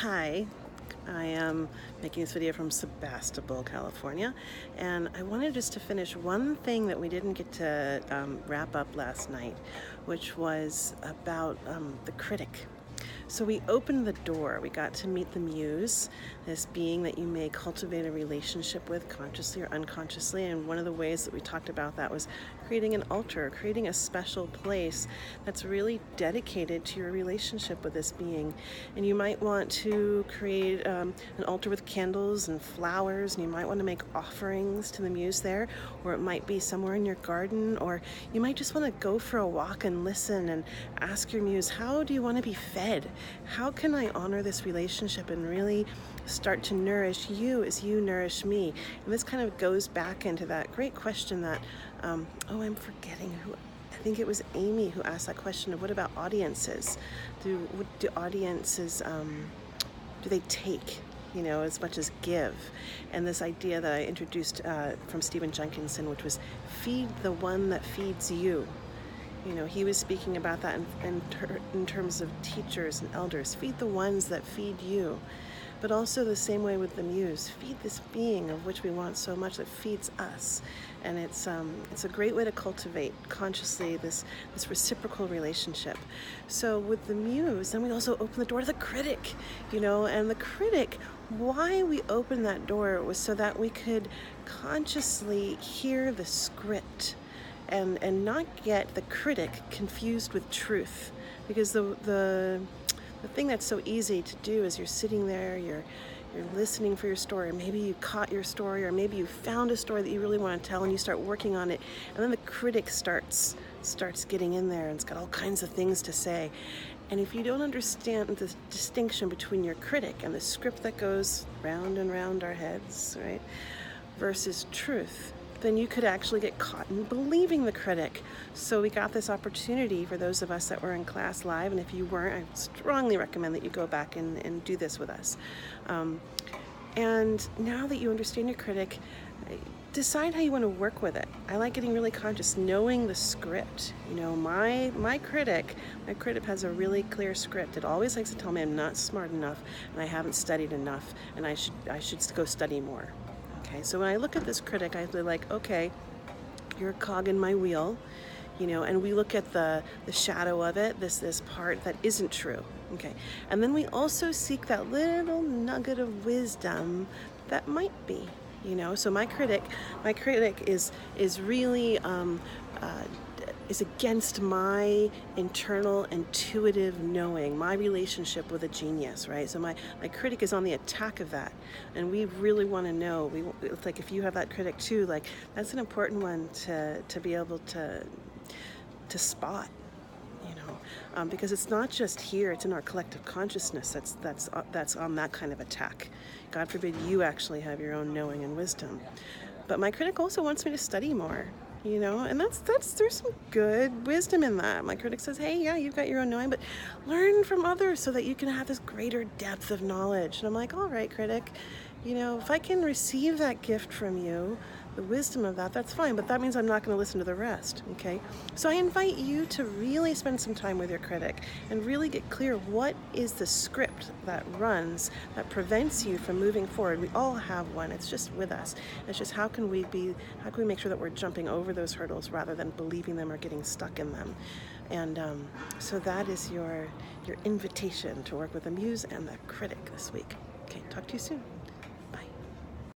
Hi, I am making this video from Sebastopol, California, and I wanted just to finish one thing that we didn't get to wrap up last night, which was about the critic. So we opened the door. We got to meet the muse, this being that you may cultivate a relationship with consciously or unconsciously. And one of the ways that we talked about that was creating an altar, creating a special place that's really dedicated to your relationship with this being. And you might want to create an altar with candles and flowers, and you might want to make offerings to the muse there, or it might be somewhere in your garden, or you might just want to go for a walk and listen and ask your muse, how do you want to be fed? How can I honor this relationship and really start to nourish you as you nourish me? And this kind of goes back into that great question that, I'm forgetting who, I think it was Amy who asked that question of what about audiences? Do audiences, do they take, as much as give? And this idea that I introduced from Stephen Jenkinson, which was feed the one that feeds you. He was speaking about that in terms of teachers and elders. Feed the ones that feed you. But also the same way with the muse. Feed this being of which we want so much that feeds us. And it's a great way to cultivate consciously this reciprocal relationship. So with the muse, then we also open the door to the critic, and the critic, why we opened that door was so that we could consciously hear the script and not get the critic confused with truth, because the thing that's so easy to do is you're sitting there, you're listening for your story, or maybe you caught your story, or maybe you found a story that you really want to tell and you start working on it, and then the critic starts getting in there and it's got all kinds of things to say. And if you don't understand the distinction between your critic and the script that goes round and round our heads, right, versus truth, then you could actually get caught in believing the critic. So we got this opportunity for those of us that were in class live, and if you weren't, I strongly recommend that you go back and do this with us. And now that you understand your critic, decide how you want to work with it. I like getting really conscious, knowing the script. My critic has a really clear script. It always likes to tell me I'm not smart enough and I haven't studied enough and I should go study more. Okay, so when I look at this critic, I feel like, okay, you're a cog in my wheel, and we look at the shadow of it, this part that isn't true. Okay, and then we also seek that little nugget of wisdom that might be, So my critic is really is against my internal intuitive knowing, my relationship with a genius, right? So my critic is on the attack of that, and we really want to know. It's like if you have that critic too, like that's an important one to be able to spot, because it's not just here; it's in our collective consciousness that's on that kind of attack. God forbid you actually have your own knowing and wisdom. But my critic also wants me to study more. And there's some good wisdom in that. My critic says, hey, yeah, you've got your own knowing, but learn from others so that you can have this greater depth of knowledge. And I'm like, all right, critic, if I can receive that gift from you, the wisdom of that's fine, but that means I'm not going to listen to the rest, okay? So I invite you to really spend some time with your critic and really get clear what is the script that runs that prevents you from moving forward. We all have one. It's just with us. It's just how can we make sure that we're jumping over those hurdles rather than believing them or getting stuck in them. And so that is your invitation to work with the muse and the critic this week. Okay, talk to you soon.